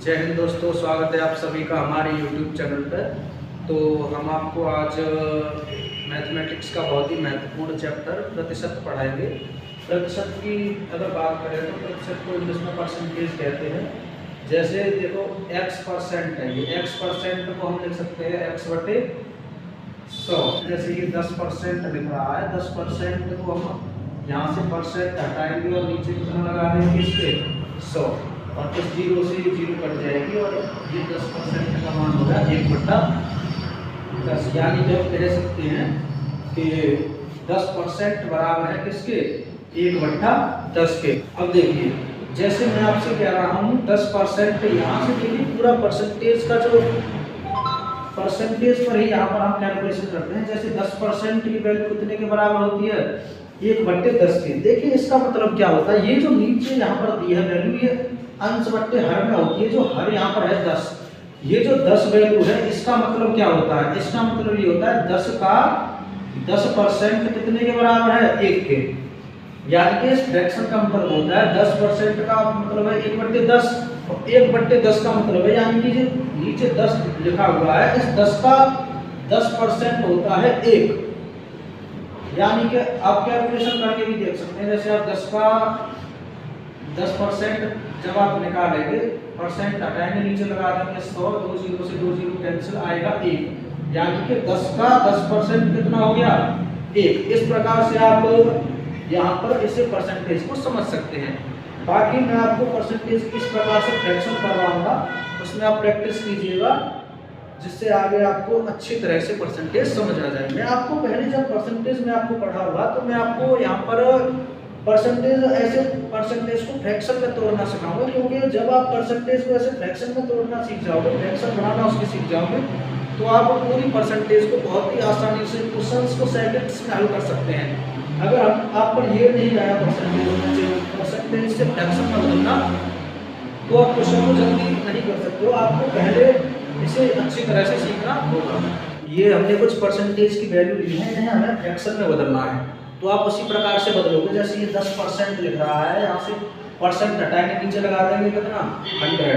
जय हिंद दोस्तों, स्वागत है आप सभी का हमारे YouTube चैनल पर। तो हम आपको आज मैथमेटिक्स का बहुत ही महत्वपूर्ण चैप्टर प्रतिशत पढ़ाएंगे। प्रतिशत की अगर बात करें तो प्रतिशत को इंग्लिश में परसेंटेज कहते हैं। जैसे देखो x% है, ये x% को हम लिख सकते हैं x/100। जैसे ये 10% लिख रहा है, 10% को हम यहाँ से परसेंट हटाएंगे और नीचे कितना लगा देंगे इसके 100, और इस जीरो से जीरो कट जाएगी और ये 10% का मान होगा 1/10। यानी जब कह सकते हैं कि 10% बराबर है किसके 1/10 के। अब देखिए जैसे मैं आपसे कह रहा हूँ 10% यहाँ से देखिए पूरा परसेंटेज का जो परसेंटेज पर ही यहाँ पर हम कैलकुलेशन करते हैं। जैसे 10% की वैल्यू कितने के बराबर होती है 1/10 के। देखिए इसका मतलब क्या होता है, ये जो नीचे यहाँ पर दी है वैल्यू ये अंश बट्टे हर में होती है। जो हर यहाँ पर है 10, ये जो 10 वैल्यू है इसका मतलब क्या होता है, इसका मतलब ये होता है 10 का 10% कितने के बराबर है 1 के। यानी कि इस फ्रैक्शन का मतलब होता है 10% का मतलब है 1/10 और 1/10 का मतलब है यानी कि जो नीचे 10 लिखा हुआ है इस 10 का 10% होता है 1। यानी कि आप कैलकुलेशन करके भी देख सकते हैं। जैसे आप 10 का 10% जब आप निकालेंगे परसेंट हटाएंगे नीचे लगा देंगे 100, 2 जीरो से 2 जीरो कैंसिल आएगा 1। यानी कि 10 का 10% कितना हो गया 1। इस प्रकार से आप यहाँ पर इसे परसेंटेज को समझ सकते हैं। बाकी मैं आपको परसेंटेज किस प्रकार से फ्रैक्शन करवाऊंगा उसमें आप प्रैक्टिस कीजिएगा, जिससे आगे आपको अच्छी तरह से परसेंटेज समझ आ जाए। मैं आपको पहले जब परसेंटेज में आपको पढ़ा हुआ तो मैं आपको यहाँ पर परसेंटेज ऐसे परसेंटेज को फ्रैक्शन में तोड़ना सिखाऊंगा, क्योंकि जब आप परसेंटेज को ऐसे फ्रैक्शन में तोड़ना सीख जाओगे, फ्रैक्शन बनाना उसके सीख जाओगे, तो आप पूरी परसेंटेज को बहुत ही आसानी से क्वेश्चंस को सेकंड्स में हल कर सकते हैं। अगर आप पर ये नहीं आया परसेंटेज से फ्रैक्शन में बदलना, तो आप क्वेश्चन को जल्दी नहीं कर सकते हो। आपको पहले इसे अच्छी तरह से सीखना होगा। ये हमने कुछ परसेंटेज की वैल्यू ली है, इन्हें हमें फ्रैक्शन में बदलना है, तो आप उसी प्रकार से बदलोगे। जैसे ये 10% लिख रहा है, यहाँ से परसेंट हटाएंगे नीचे लगा देंगे कितना 100,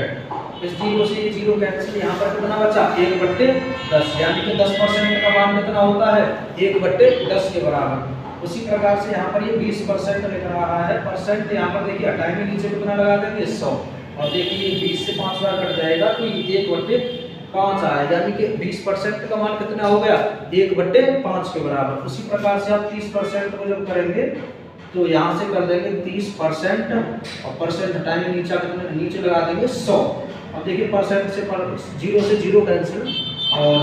इस जीरो से ये जीरो कैंसिल, यहाँ पर कितना बचा 1/10। यानी कि 10% का मान कितना होता है 1/10 के बराबर। उसी प्रकार से यहाँ पर ये 20% लिख रहा है, परसेंट यहाँ पर देखिए हटाएंगे नीचे कितना लगा देंगे 100, और देखिए 20 से 5 बार कट जाएगा तो 1/5 आएगा। यानी कि 20% का मान कितना हो गया 1/5 के बराबर। उसी प्रकार से आप 30% को जब करेंगे तो यहाँ से कर देंगे 30% और परसेंट हटाएंगे नीचे लगा देंगे 100। अब देखिए परसेंट से जीरो से जीरो कैंसिल और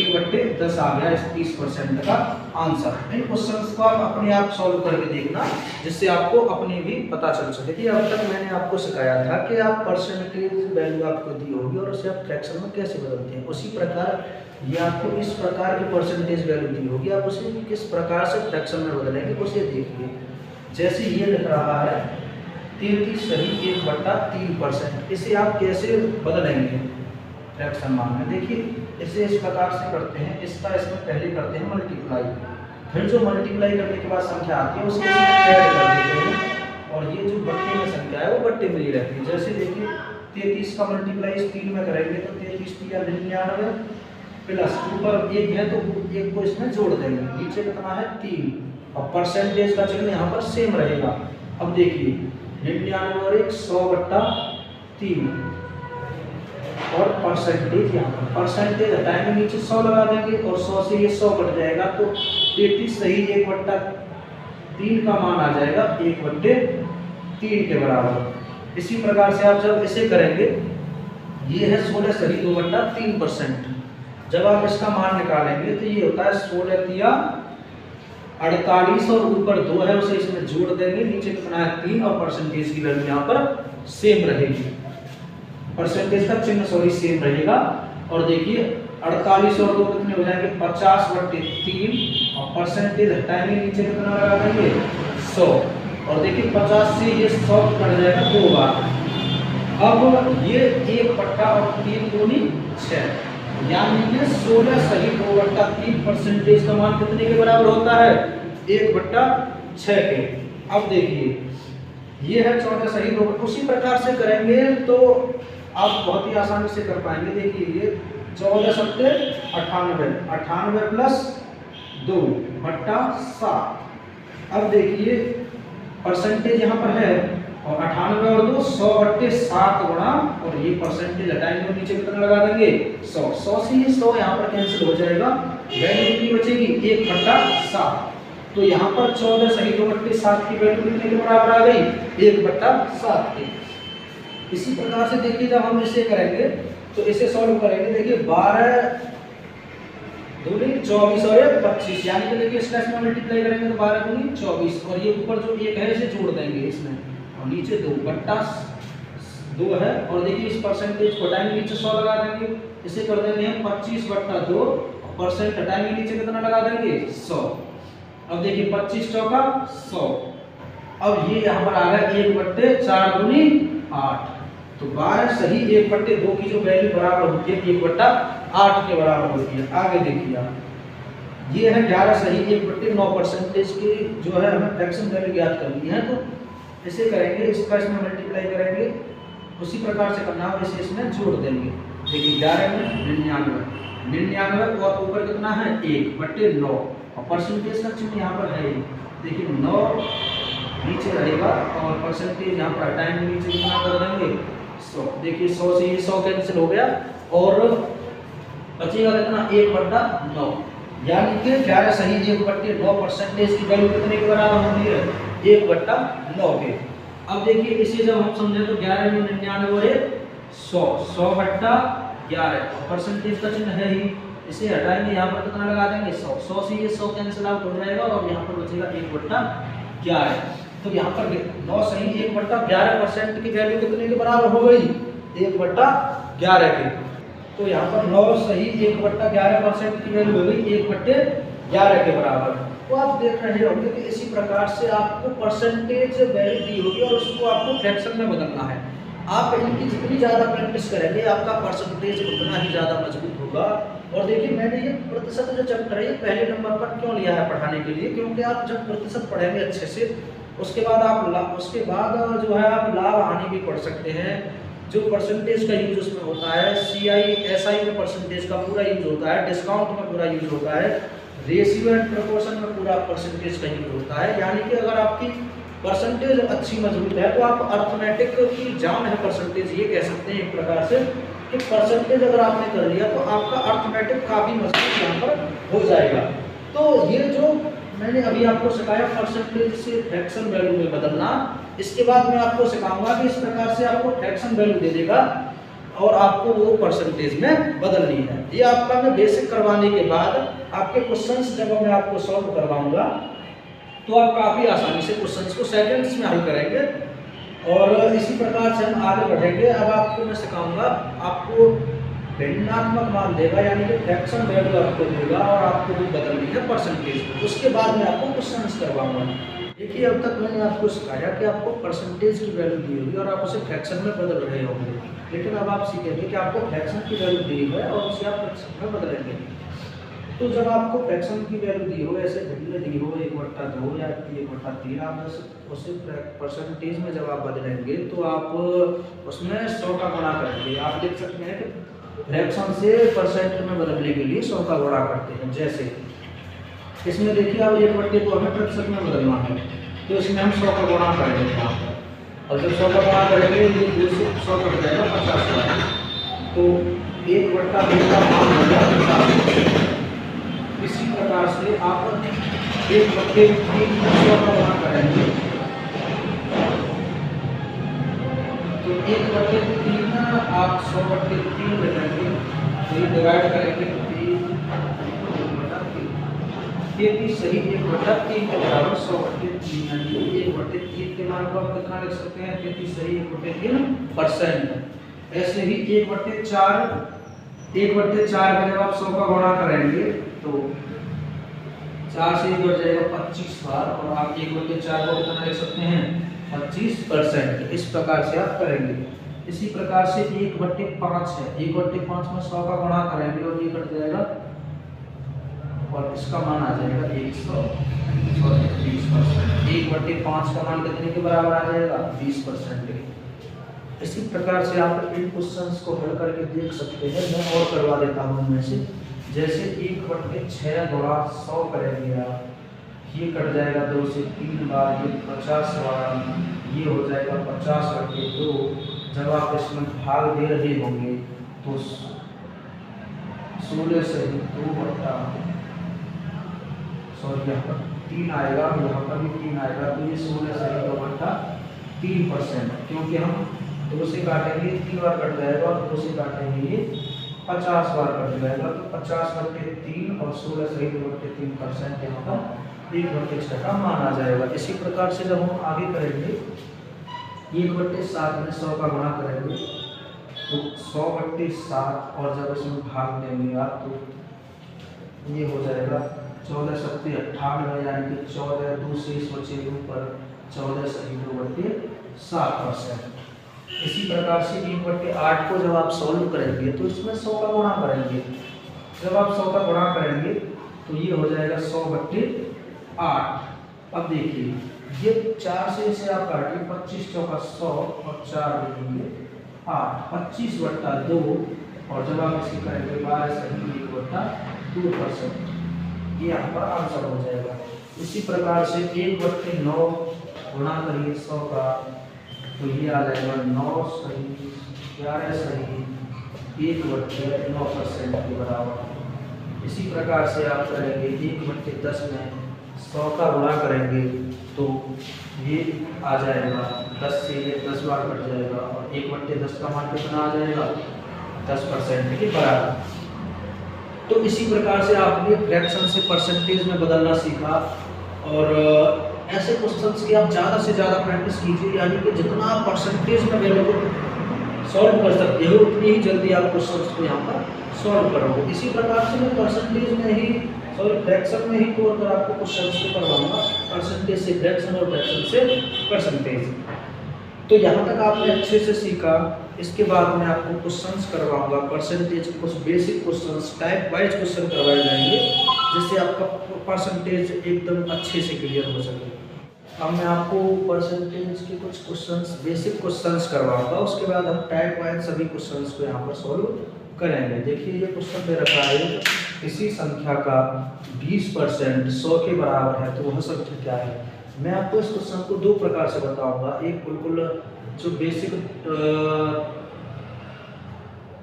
1/10 आ गया इस 30% का आंसर। इन क्वेश्चंस को आप अपने आप सॉल्व करके देखना, जिससे आपको अपने भी पता चल सके। कि अब तक मैंने आपको सिखाया था कि आप परसेंटेज वैल्यू आपको दी होगी और उसे आप फ्रैक्शन में कैसे बदलते हैं, उसी प्रकार ये आपको इस प्रकार की परसेंटेज वैल्यू दी होगी, आप उसे किस प्रकार से फ्रैक्शन में बदलेंगे उसे देखिए। जैसे ये लिख रहा है 33 सही 1/3%, इसे आप कैसे बदलेंगे फ्रैक्शन मान में। देखिए इसे इस प्रकार से करते हैं, इसका इसमें पहले करते हैं मल्टीप्लाई, फिर जो मल्टीप्लाई करने के बाद संख्या आती है उसके इसमें ऐड कर देते हैं, और ये जो बट्टे में संख्या है वो बट्टे में ही रहती है। जैसे देखिए 33 का मल्टीप्लाई इस 3 में करेंगे तो 33 × 99 प्लस ऊपर 1 है तो 1 को इसमें जोड़ देंगे, नीचे कितना है 3, और परसेंटेज का चिन्ह यहाँ पर सेम रहेगा। अब देखिए 99 और 1 100/3 और परसेंटेज, यहाँ पर परसेंटेज हटाएंगे नीचे 100 लगा देंगे और 100 से ये 100 कट जाएगा तो 33 सही 1/3 का मान आ जाएगा 1/3 के बराबर। इसी प्रकार से आप जब इसे करेंगे, ये है 16 सही 2/3%। जब आप इसका मान निकालेंगे तो ये होता है 16 × 48 और ऊपर 2 है उसे इसमें जोड़ देंगे, नीचे कितना है 3 और परसेंटेज की वैल्यू यहाँ पर सेम रहेगी, परसेंटेज का चिन्ह सेम रहेगा। और देखिए 48 और 2 कितने हो जाएंगे 50/3 और परसेंटेज हटाएंगे नीचे कितना लगा देंगे 100, और देखिए 50 से ये 100 कट जाएगा 2 बार। अब ये 1/3 दूनी 6, यानी कि 16 सही 2/3 परसेंटेज का मान कितने के बराबर होता है 1/6 के। अब देखिए ये है 14 सही 2। उसी प्रकार से करेंगे तो आप बहुत ही आसानी से कर पाएंगे। देखिए ये 14 सत्ते 98, 98 प्लस 2 बट्टा 7। अब देखिए परसेंटेज यहाँ पर है और 98 और 2 100/7 गुणा, और ये परसेंटेज हटाएंगे और नीचे कितना लगा देंगे 100। 100 से ये 100 यहाँ पर कैंसिल हो जाएगा, वैल्यू कितनी बचेगी 1/7। तो यहाँ पर 14 सही 2/7 की वैल्यू कितने के बराबर आ गई 1/7 की। इसी प्रकार से देखिए जब हम इसे करेंगे तो इसे सॉल्व करेंगे। देखिए 12 दूनी 24 और 25, यानी कि देखिए इसका इसमें मल्टीप्लाई करेंगे तो 12 दूनी 24, और ये ऊपर जो 1 है इसे जोड़ देंगे इसमें, और नीचे 2/2 है। और देखिए इस परसेंटेज को हटाएंगे, नीचे 100 लगा देंगे, इसे कर देंगे हम 25/2, परसेंट हटाएंगे नीचे कितना लगा देंगे 100। अब देखिए 25 चौका 100। अब ये यहाँ पर आ गया 1/4 दूनी 8। तो 12 सही 1/2 की जो वैल्यू बराबर होती है 1/8 के बराबर होती है। आगे देखिए आप ये है 11 सही 1/9 परसेंटेज की जो है हमें फ्रैक्शन वैल्यू ज्ञात करनी है। तो इसे करेंगे, इसका इसमें मल्टीप्लाई करेंगे, उसी प्रकार से करना है, इसे इसमें जोड़ देंगे। देखिए 11 में 99 और ऊपर कितना है 1/9, और परसेंटेज का चिन्ह यहाँ पर है। देखिए 9 नीचे रहेगा और परसेंटेज यहाँ पर हटाएंगे, नीचे कितना कर देंगे 100। देखिए 100 से ये 100 कैंसिल हो गया और बचेगा कितना 1/9, यानी कि 11 सही 1/9 परसेंटेज की वैल्यू कितने के बराबर होती है 1/9 के। अब देखिए इसे जब हम समझे तो 11 में 99 और 100, 100/11, परसेंटेज का चिन्ह है ही, इसे हटाएंगे, यहाँ पर कितना लगा देंगे 100। 100 से ये 100 कैंसिल आउट हो जाएगा और यहाँ पर बचेगा 1/11। तो यहाँ पर 9 सही 1/11% की वैल्यू कितने के बराबर हो गई 1/11 के। तो यहाँ पर 9 सही 1/11% की वैल्यू हो गई 1/11 के बराबर। तो आप देख रहे होंगे कि इसी प्रकार से आपको परसेंटेज वैल्यू दी होगी और उसको आपको फ्रैक्शन में बदलना है। आप इनकी जितनी ज़्यादा प्रैक्टिस करेंगे आपका परसेंटेज उतना ही ज़्यादा मजबूत होगा। और देखिए मैंने ये प्रतिशत जो चैप्टर है ये पहले नंबर पर क्यों लिया है पढ़ाने के लिए, क्योंकि आप जब प्रतिशत पढ़ेंगे अच्छे से उसके बाद जो है आप लाभ हानि भी पढ़ सकते हैं। जो परसेंटेज का यूज उसमें होता है, CI SI में परसेंटेज का पूरा यूज होता है, डिस्काउंट में पूरा यूज होता है, रेशियो एंड प्रोपोर्शन में पूरा परसेंटेज का यूज होता है। यानी कि अगर आपकी परसेंटेज अच्छी मजबूत है तो आप अर्थमेटिक की जान है परसेंटेज, ये कह सकते हैं एक प्रकार से कि परसेंटेज अगर आपने कर लिया तो आपका अर्थमेटिक काफ़ी मजबूत यहाँ पर हो जाएगा। तो ये जो मैंने अभी आपको सिखाया परसेंटेज से फ्रैक्शन वैल्यू में बदलना, इसके बाद मैं आपको सिखाऊंगा कि इस प्रकार से आपको फ्रैक्शन वैल्यू दे देगा और आपको वो परसेंटेज में बदलनी है। ये आपका मैं बेसिक करवाने के बाद आपके क्वेश्चंस जब मैं आपको सॉल्व करवाऊंगा तो आप काफ़ी आसानी से क्वेश्चंस को सेकंड्स में हल करेंगे और इसी प्रकार से हम आगे बढ़ेंगे। अब आपको मैं सिखाऊंगा, आपको भिन्नात्मक मान देगा यानी कि फ्रैक्शन वैल्यू आपको देगा और आपको वो बदलनी है परसेंटेज में, उसके बाद मैं आपको क्वेश्चंस करवाऊंगा। देखिए अब तक मैंने आपको सिखाया कि आपको परसेंटेज की वैल्यू दी होगी और आप उसे फ्रैक्शन में बदल रहे होंगे, लेकिन अब आप सीखेंगे कि आपको फ्रैक्शन की वैल्यू दी है और उसे आप फ्रैक्शन में बदलेंगे। तो जब आपको फ्रैक्शन की वैल्यू दी हो, ऐसे भिन्न दी हो 1/2 या 1/3, आप उसे परसेंटेज में जब आप बदलेंगे तो आप उसमें 100 का गुणा करेंगे। आप देख सकते हैं कि फ्रैक्शन से परसेंट में बदलने के लिए 100 का गुणा करते हैं। जैसे इसमें देखिए आप 1/2 को हमें प्रतिशत में बदलना है तो इसमें हम 100 का गुणा करेंगे यहाँ पर, और जब 100 का गुणा करेंगे ये 2 से 100 कट जाएगा 50, तो 1/2 का मान हो गया 50। इसी प्रकार से आप 1/3 100 का गुणा करेंगे तो 1/3 आप 100/3 लगाएंगे तो ये डिवाइड करेंगे 33 सही 1/3 के बराबर 100/3 यानी 1/3 के मान को आप कितना लिख सकते हैं 33 सही 1/3%। ऐसे ही 1/4 में जब आप 100 का गुणा करेंगे तो 4 से 1 बढ़ जाएगा 25 बार और आप 1/4 को कितना लिख सकते हैं 25%। इस प्रकार से आप करेंगे। इसी प्रकार से 1/5 है, 1/5 में 100 का गुणा करेंगे और ये कट जाएगा और इसका मान आ जाएगा 120%। 1/5 का मान कितने के बराबर आ जाएगा 20% के। इसी प्रकार से आप इन क्वेश्चंस को हल करके देख सकते हैं। मैं और करवा देता हूँ इनमें से। जैसे 1/6 गुणा 100 करेंगे आप, ये कट जाएगा 2 से 3 बार, ये 50 बार, ये हो जाएगा 50/2। जब आप इसमें भाग दे रहे होंगे तो 16 से 2 बटा, सॉरी यहाँ पर 3 आएगा, यहाँ पर भी 3 आएगा, तो ये 16 से 2 बटा 3%, क्योंकि हम 2 से काटेंगे 3 बार कट जाएगा और 2 से काटेंगे ये 50 बार कट जाएगा, तो 50/3 और 16 से 2/3% यहाँ पर 1/6 का मान आ जाएगा। इसी प्रकार से जब हम आगे करेंगे 1/7 में 100 का गुणा करेंगे तो 100/7, और जब इसमें भाग देंगे आप तो ये हो जाएगा 14 सत्ते 98, यानी कि 14 दूसरे बचे ऊपर 14 से 2/7%। इसी प्रकार से 1/8 को जब आप सॉल्व करेंगे तो इसमें 100 का गुणा करेंगे। जब आप 100 का गुणा करेंगे तो ये हो जाएगा 100/8। अब देखिए ये 4 से इसे आप काटिए, 25 चौका 100 और 4 देखेंगे 8, 25/2, और जब आप इसे करेंगे 12 से 1/2%, ये यहाँ पर आंसर हो जाएगा। इसी प्रकार से 1/9 गुणा करिए 100 का, तो ये आ जाएगा 9 सही 11 सही 1/9% के बराबर। इसी प्रकार से आप करेंगे 1/10 में 100 का गुणा करेंगे तो ये आ जाएगा 10 से ये 10 बार कट जाएगा, और 1/10 का मान कितना आ जाएगा 10% के बराबर। तो इसी प्रकार से आपने फ्रैक्शन से परसेंटेज में बदलना सीखा, और ऐसे क्वेश्चंस की आप ज़्यादा से ज़्यादा प्रैक्टिस कीजिए, यानी कि जितना आप परसेंटेज में वैल्यू को सॉल्व कर सकते हो उतनी ही जल्दी आप क्वेश्चंस को यहाँ पर सॉल्व करोगे। इसी प्रकार से मैं परसेंटेज में ही, सॉरी फ्रैक्शन में ही तोड़कर आपको क्वेश्चंस को करवाऊंगा, परसेंटेज से फ्रैक्शन और फ्रैक्शन से परसेंटेज। तो यहाँ तक आपने अच्छे से सीखा। इसके बाद मैं आपको क्वेश्चंस करवाऊंगा परसेंटेज, कुछ basic questions type wise question करवाए जाएंगे, जिससे आपका परसेंटेज एकदम अच्छे से क्लियर हो सके। अब मैं आपको परसेंटेज के कुछ क्वेश्चंस, बेसिक क्वेश्चंस करवाऊंगा, उसके बाद हम टाइप वाइज सभी क्वेश्चंस को यहाँ पर सॉल्व करेंगे। देखिए ये क्वेश्चन दे रखा है, किसी संख्या का 20% 100 के बराबर है तो वह संख्या क्या है। मैं आपको इस क्वेश्चन को दो प्रकार से बताऊंगा। एक बिल्कुल जो बेसिक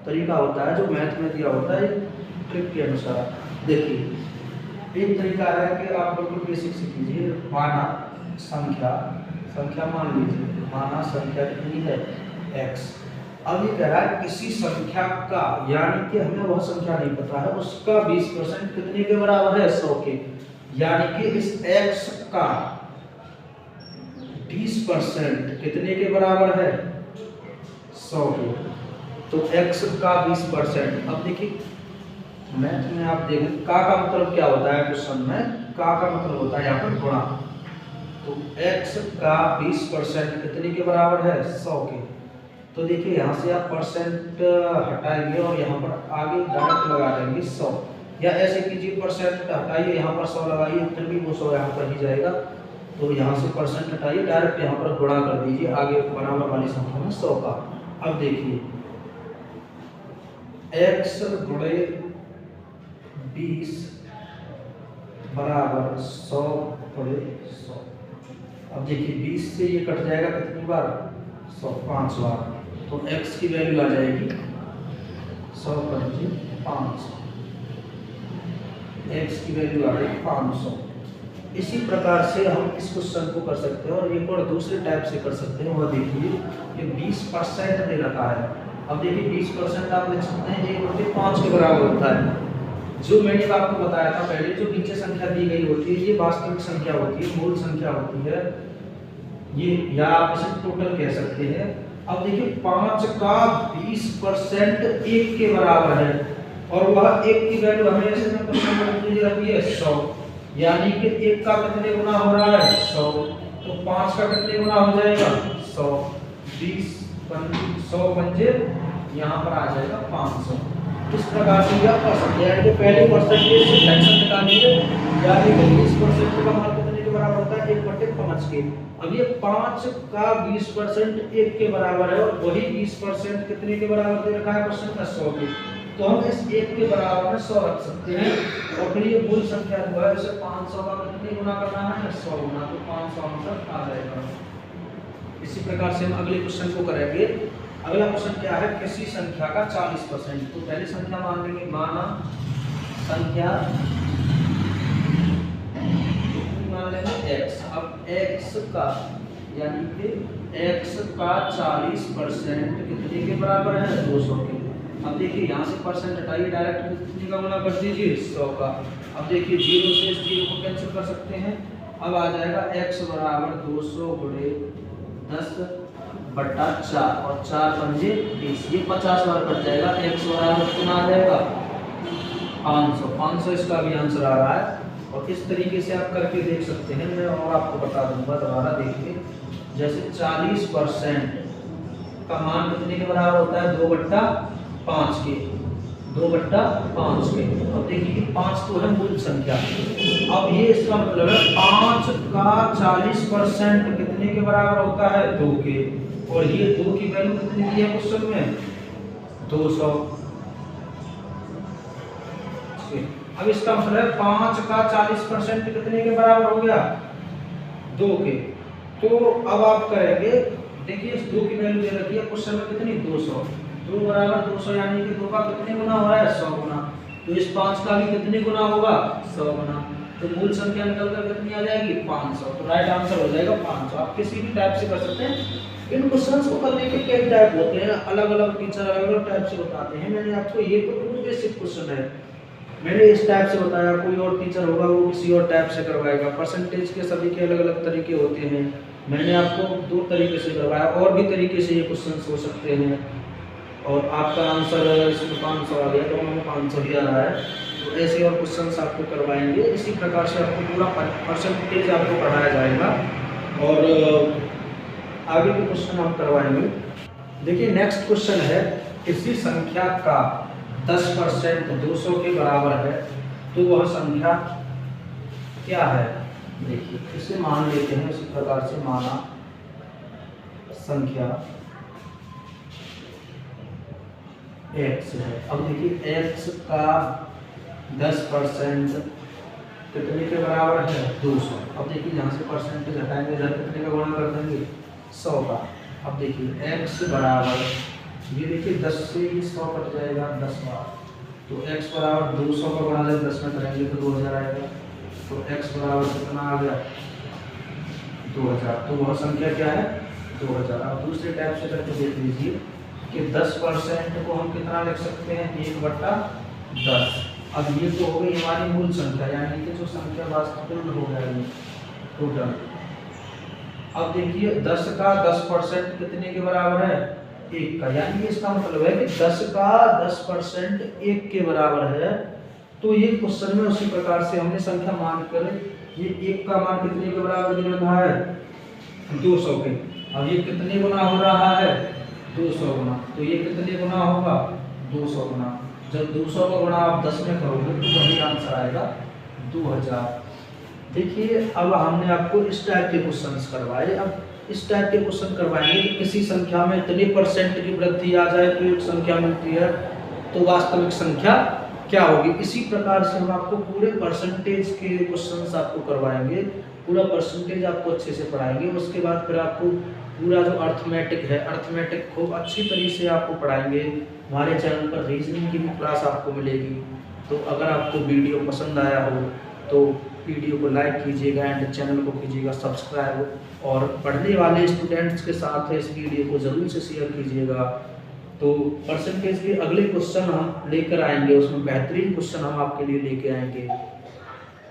तरीका होता है, जो मैथ में दिया होता है ट्रिक के अनुसार। देखिए एक तरीका है कि आप बिल्कुल बेसिक से कीजिए। माना संख्या मान लीजिए, माना संख्या कितनी है x। अब ये कह रहा है किसी संख्या का, यानी कि हमें वह संख्या नहीं पता है, उसका 20% कितने के बराबर है 100 के, यानी कि इस x का 20% कितने के बराबर है 100 के। तो x का 20%। अब देखिए मैथ में आप देखें का मतलब क्या होता है, क्वेश्चन में का मतलब होता है यहाँ पर गुणा। तो x का 20% कितने के बराबर है 100 के। तो देखिए यहाँ से आप परसेंट हटाएंगे और यहाँ पर आगे डायरेक्ट लगा देंगे 100, या ऐसे कीजिए परसेंट हटाइए यहाँ पर 100 लगाइए, फिर भी वो 100 यहाँ पर ही जाएगा। तो यहाँ से परसेंट हटाइए, डायरेक्ट यहाँ पर गुणा कर दीजिए आगे बराबर वाली संख्या में 100 का। अब देखिए x गुणे 20 बराबर 100 गुणे 100। अब देखिए 20 से ये कट जाएगा कितनी बार 100, 5 बार। तो x की वैल्यू आ जाएगी 100 × 500, x की वैल्यू आ गई 500। इसी प्रकार से हम इस क्वेश्चन को कर सकते हैं, और एक और दूसरे टाइप से कर सकते हैं। वह देखिए कि 20% दे रखा है। अब देखिए 20% आप लिख सकते हैं 1/5 के बराबर होता है। जो मैंने आपको बताया था पहले, जो नीचे संख्या दी गई होती है ये वास्तविक संख्या होती है, मूल संख्या होती है ये, या आप इसे टोटल कह सकते हैं। अब देखिए 5 का 20% 1 के बराबर है, और वह 1 की वैल्यू हमें ऐसे में कितनी रखी है 100, यानी कि 1 का कितने गुना हो रहा है 100, तो 5 का कितने गुना हो जाएगा 100, 20 100 पंजे यहाँ पर आ जाएगा 500। इस प्रकार से आप कर सकते हैं, यानी कि पहले परसेंटेज से फ्रैक्शन निकालिए, यानी कि 20% का मान कितने के बराबर होता है 1/5 के। अब ये 5 का 20% 1 के बराबर है, और वही 20% कितने के बराबर दे रखा है क्वेश्चन में? 100 के। तो हम इस 1 के बराबर में 100 रख सकते हैं, और फिर ये मूल संख्या जो है उसे 500 का कितने गुना करना है? 100 गुना, तो 500 आंसर आ जाएगा। इसी प्रकार से हम अगले क्वेश्चन को करेंगे। अगला क्वेश्चन क्या है? किसी संख्या का 40%। तो पहली संख्या मान लेंगे, माना संख्या मान लेंगे x। अब x का यानी कि x का 40% कितने के बराबर है? 200 के। अब देखिए यहाँ से परसेंट हटाइए, डायरेक्ट कितने का गुना कर दीजिए? 100 का। अब देखिए 0 से इस 0 को कैंसिल कर सकते हैं। अब आ जाएगा x बराबर 200 गुणे 10/4, और 4 पंजे 20, ये 50 बार कट जाएगा। x बराबर कितना आ जाएगा? 500 इसका भी आंसर आ रहा है। और इस तरीके से आप करके देख सकते हैं। मैं और आपको बता दूंगा, दोबारा देखिए। जैसे 40% का मान कितने के बराबर होता है? 2/5 के। 2/5 के। अब देखिए 5 तो है मूल संख्या। अब ये इसका मतलब है 5 का 40% कितने के बराबर होता है? 2 के। और ये 2 की वैल्यू कितनी दी है क्वेश्चन में? 200। अब इसका मतलब है 5 का 40% कितने के बराबर हो गया? 2 के। तो अब आप करेंगे, देखिए इस 2 की वैल्यू दे रखी है क्वेश्चन में कितनी? 200। 2 बराबर 200 यानी कि 2 का कितने गुना हो रहा है? 100 गुना। तो इस 5 का भी कितने गुना होगा? 100 गुना। तो मूल संख्या निकल कर कितनी आ जाएगी? 500। तो राइट आंसर हो जाएगा 500। आप किसी भी टाइप से कर सकते हैं। इन क्वेश्चंस को करने के कई टाइप होते हैं, अलग अलग टीचर अलग अलग टाइप से बताते हैं। मैंने आपको ये तो बेसिक क्वेश्चन है, मैंने इस टाइप से बताया। कोई और टीचर होगा वो किसी और टाइप से करवाएगा। परसेंटेज के सभी के अलग अलग तरीके होते हैं। मैंने आपको 2 तरीके से करवाया, और भी तरीके से ये क्वेश्चंस हो सकते हैं। और आपका आंसर इसमें 500 आ गया, तो हमें 500 ही आ रहा है। तो ऐसे और क्वेश्चंस आपको करवाएंगे। इसी प्रकार से आपको पूरा परसेंटेज आपको पढ़ाया जाएगा, और आगे के क्वेश्चन हम करवाएंगे। देखिए नेक्स्ट क्वेश्चन है, किसी संख्या का 10% 200 के बराबर है, तो वह संख्या क्या है? देखिए इसे मान लेते हैं इसी प्रकार से, माना संख्या x है। अब देखिए x का 10% कितने के बराबर है? 200। अब देखिए यहाँ से परसेंटेज हटाएंगे, इधर कितने का गुणा कर देंगे? 100 का। अब देखिए x बराबर, ये देखिए 10 से ही 100 कट जाएगा 10 बार। तो x बराबर 200 का गुणा जब 10 में करेंगे तो 2000 आएगा। तो x बराबर कितना आ गया? 2000। तो वह संख्या क्या है? 2000। अब दूसरे टाइप से करके देख लीजिए कि 10% को हम कितना लिख सकते हैं? 1/10। अब ये तो हो गई हमारी मूल संख्या, यानी कि जो संख्या वास्तविक हो गया ये टोटल। अब देखिए 10 का 10% कितने के बराबर है? 1 का। यानी कि इसका मतलब है कि 10 का 10% 1 के बराबर है। तो ये क्वेश्चन में उसी प्रकार से हमने संख्या मान कर, ये 1 का मान कितने के बराबर दे रहा है? 200 के। अब ये कितने गुना हो रहा है? 200 गुना। तो ये कितने गुना होगा? 200 गुना। जब 200 का गुणा आप 10 में करोगे तो वही आंसर आएगा 2000। देखिए अब हमने आपको इस टाइप के क्वेश्चंस करवाए। अब इस टाइप के क्वेश्चन करवाएंगे कि किसी संख्या में इतने % की वृद्धि आ जाए तो एक संख्या मिलती है, तो वास्तविक संख्या क्या होगी। इसी प्रकार से हम आपको पूरे परसेंटेज के क्वेश्चंस आपको करवाएंगे, पूरा परसेंटेज आपको अच्छे से पढ़ाएंगे। उसके बाद फिर आपको पूरा जो अर्थमेटिक है, अर्थमेटिक खूब अच्छी तरीके से आपको पढ़ाएंगे। हमारे चैनल पर रीजनिंग की भी क्लास आपको मिलेगी। तो अगर आपको वीडियो पसंद आया हो तो वीडियो को लाइक कीजिएगा एंड चैनल को कीजिएगा सब्सक्राइब, और पढ़ने वाले स्टूडेंट्स के साथ इस वीडियो को ज़रूर से शेयर कीजिएगा। तो परसेंटेज के अगले क्वेश्चन हम लेकर आएंगे, उसमें बेहतरीन क्वेश्चन हम आपके लिए लेके आएंगे।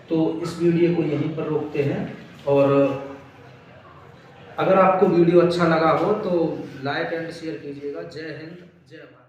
तो इस वीडियो को यहीं पर रोकते हैं, और अगर आपको वीडियो अच्छा लगा हो तो लाइक एंड शेयर कीजिएगा। जय हिंद, जय भारत।